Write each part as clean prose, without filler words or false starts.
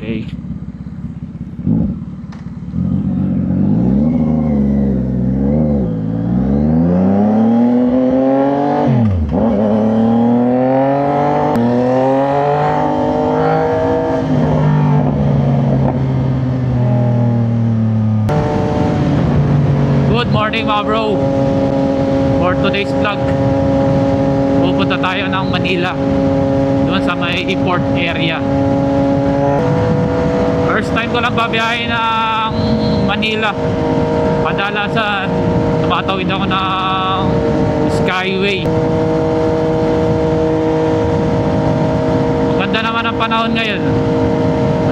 Okay. Good morning mga bro. For today's vlog, pupunta tayo ng Manila, doon sa may airport area. First time ko lang babiyahin ng Manila. Kadalasan tumatawid ako ng Skyway. Maganda naman ang panahon ngayon.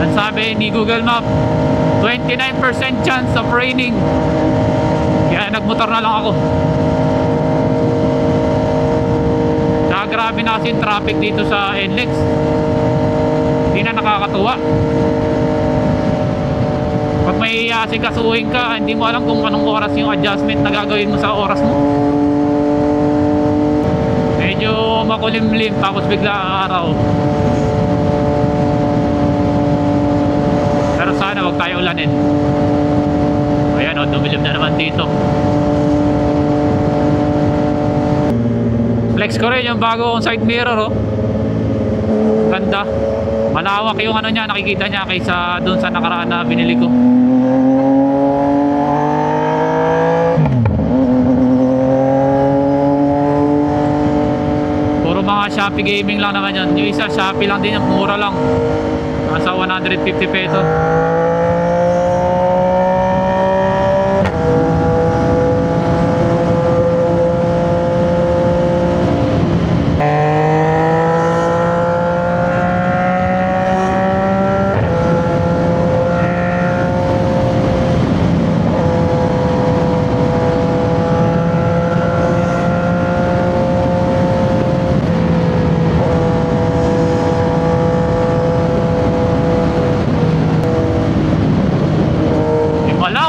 Ang sabi ni Google Map, 29% chance of raining. Kaya nagmotor na lang ako. Saka grabe na kasi yung traffic dito sa NLEX. Hindi na nakakatuwa. Pag may asikasuhin ka, hindi mo alam kung anong oras yung adjustment na gagawin mo sa oras mo. Medyo makulimlim tapos bigla ang araw. Pero sana wag tayo ulanin. Ayan o, dumilim na naman dito. Flex ko rin yung bago kong side mirror oh. Ganda. Malawak yung ano niya, nakikita niya kaysa dun sa nakaraan na binili ko. Puro mga Shopee gaming lang naman yun. Yung isa Shopee lang din, mura lang. Nasa 150 pesos.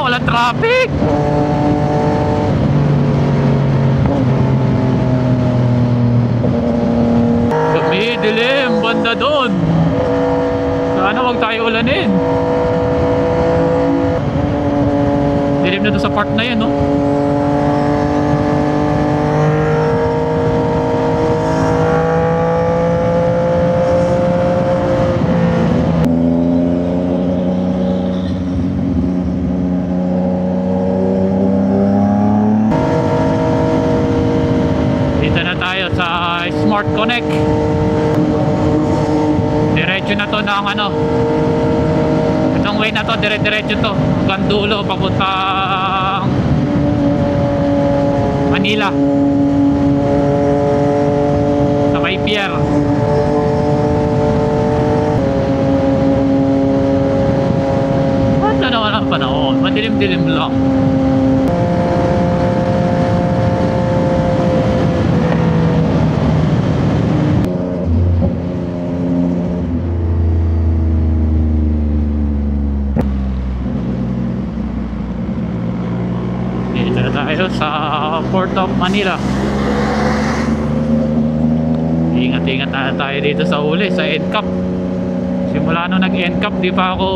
Walang traffic. Gabi, dilim, banda doon. Sana wag tayo ulanin. Dilim na doon sa part na yun, no? Smart Connect. Diretso na to ng ano, itong way na to, dire-diretso to hanggang dulo papunta Manila sa may pier. Ano naman ang panahon, madilim-dilim lang. Tayo sa Port of Manila. Ingat-ingat na tayo dito sa uli, sa NCAP. Simula nung nag-NCAP, di pa ako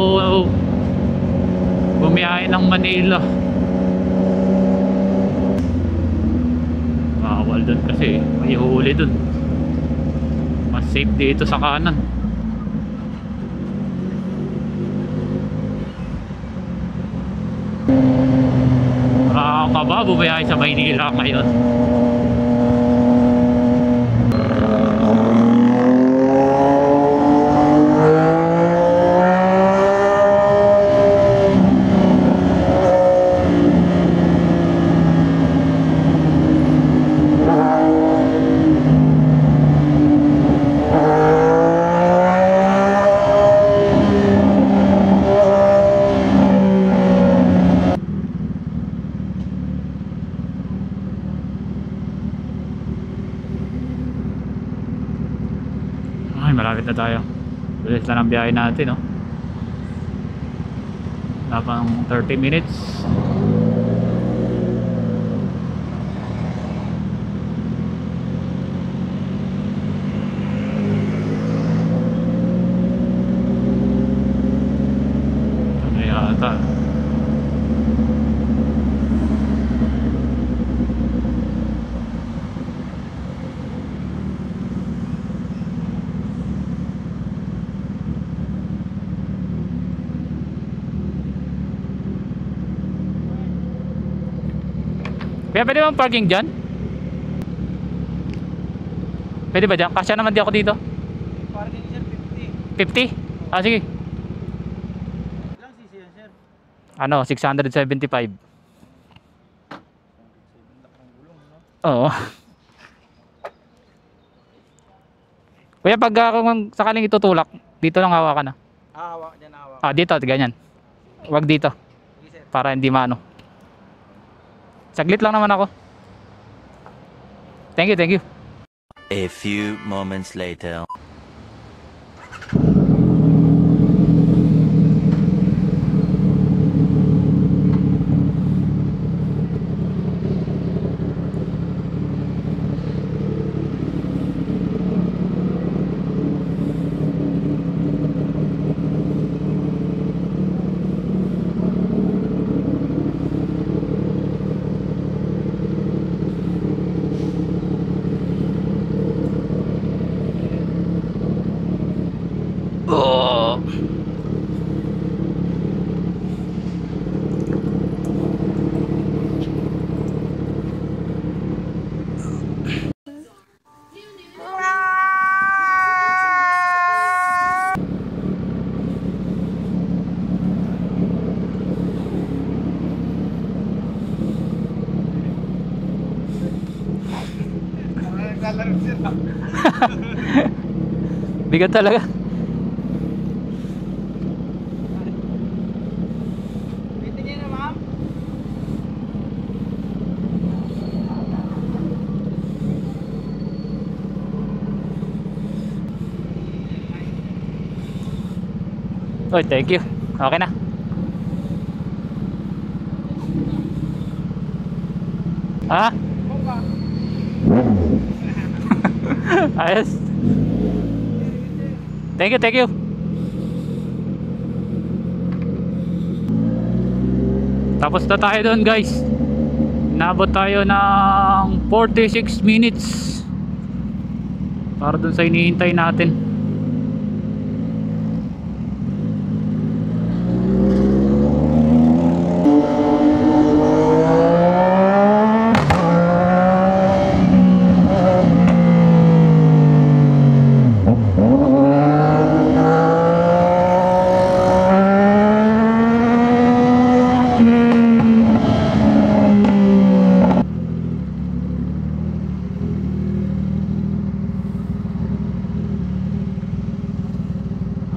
bumiyahe ng Manila. Bawal dun kasi may huli dun. Mas safe dito sa kanan. Ka ba bumiyahe sa Maynila ngayon? Malapit na tayo. Bilis lang ang biyahe natin, no? Napang 30 minutes. Kaya pwede bang parking dyan? Pwede ba dyan? Kasya naman di ako dito. Parking sir, 50. 50? Ah sige. Ilang cc yan sir? Ano, 675. Oo. Kuya, pag kung sakaling itutulak, dito lang hawakan na. Hawak dyan, hawak. Ah, dito, ganyan. Wag dito. Sige sir. Para hindi maano. Saglit lang naman ako. Thank you, thank you. A few moments later. Oh. Naglalaro sir. Bigat talaga. Bitingin na ma'am. Oy, thank you. Okay na. Ah? Buka. Ayos. Thank you, thank you. Tapos na tayo doon, guys. Nabot tayo ng 46 minutes para doon sa hinihintay natin.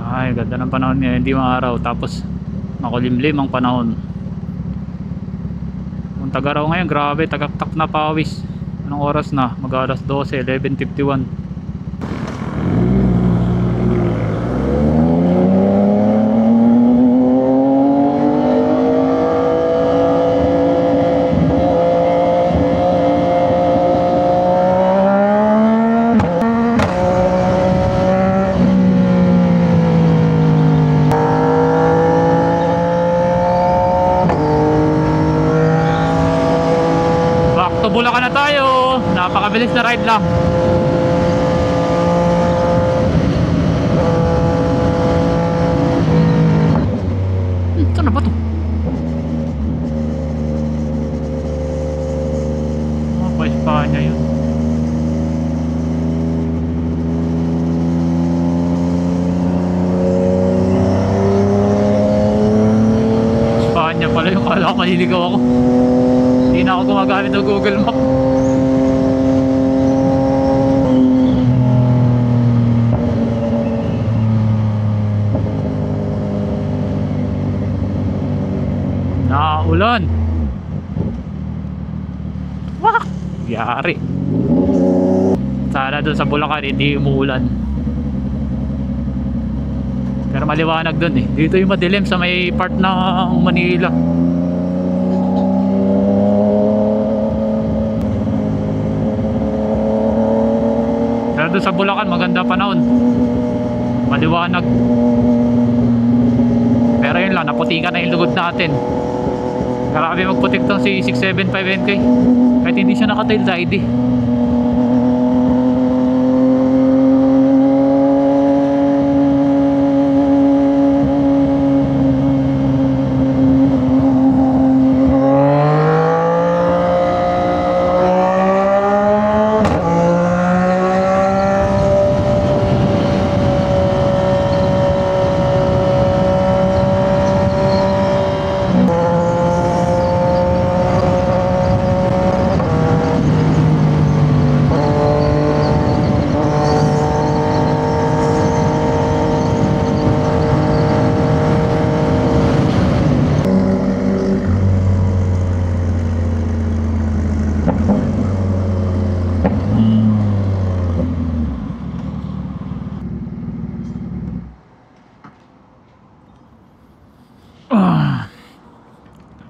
Ay, ganda ng panahon ngayon, hindi maaraw, tapos makulimlim ang panahon. Kung Tagaraw ngayon, grabe, tagaktak na pawis. Anong oras na? Mag alas 12, 11:51. Bulacan na tayo. Napakabilis na ride lang. Saan na ba to? Pa Espanya yun. Espanya pala yung kala ko, maliligaw ako. Hindi na ako gumagamit ng Google Map. Naulan. Wah! Yari. Sana doon sa Bulacan hindi umuulan. Pero maliwanag doon eh. Dito yung madilim sa may part ng Manila. Pero doon sa Bulacan maganda panahon. Maliwanag. Pero yun lang, naputikan na yung lugod natin. Grabe magputik tong si 675NK. Kahit hindi siya naka-tail ID.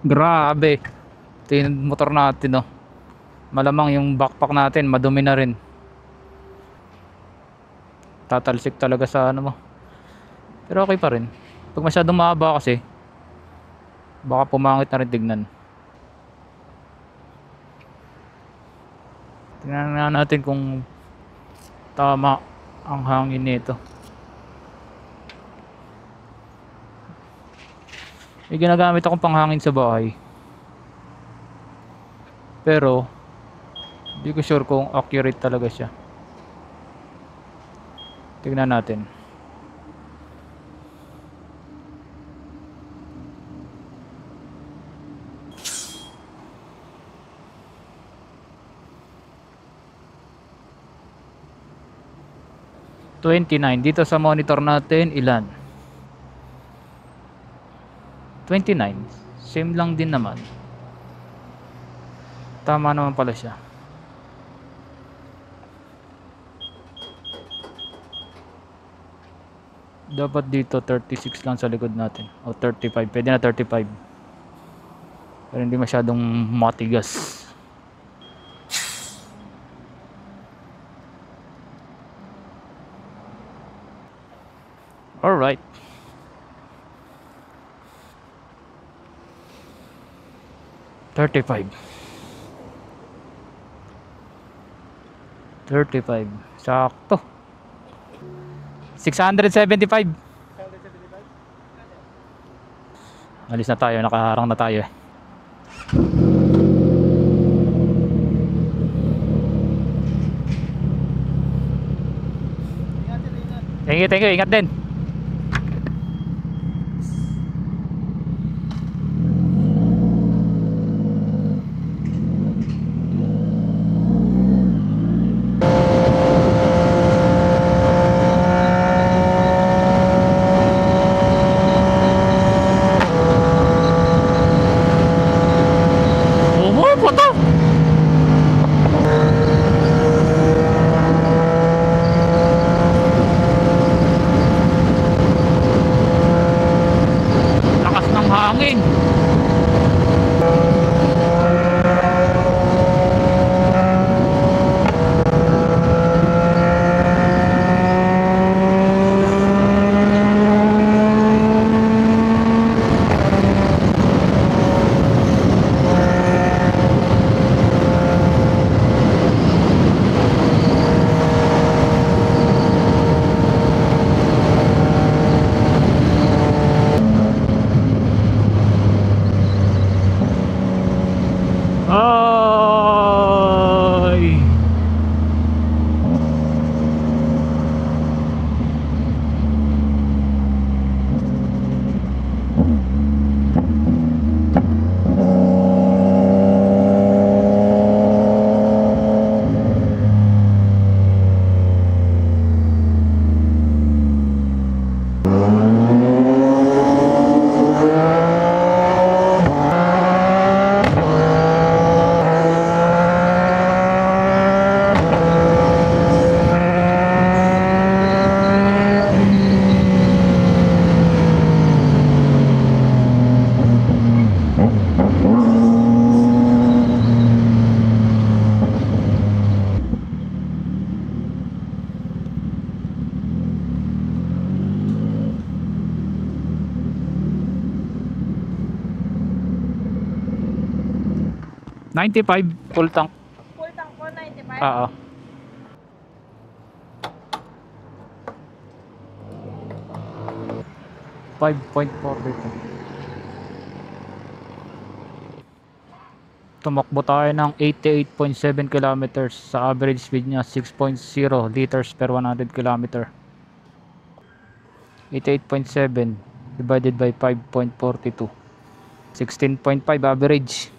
Grabe. Ito yung motor natin, oh. Malamang yung backpack natin madumi na rin. Tatalsik talaga sa ano mo. Pero okay pa rin. Pag masyadong mahaba kasi, baka pumangit na rin tignan. Tingnan na natin kung tama ang hangin nito. May ginagamit akong panghangin sa bahay. Pero hindi ko sure kung accurate talaga siya. Tingnan natin. $29. Dito sa monitor natin, ilan? 29. Same lang din naman. Tama naman pala siya. Dapat dito 36 lang sa likod natin. O 35. Pwede na 35. Pero hindi masyadong matigas. Alright. $35. Sakto. 675. Alis na tayo, nakaharang na tayo eh. Thank you, ingat din. Hangin. Ay. $95 full tank. Full tank po, 95? Oo. $5.4 tumakbo tayo ng 88.7 kilometers sa average speed niya 6.0 liters per 100 kilometer. 88.7 divided by 5.42, 16.5 average.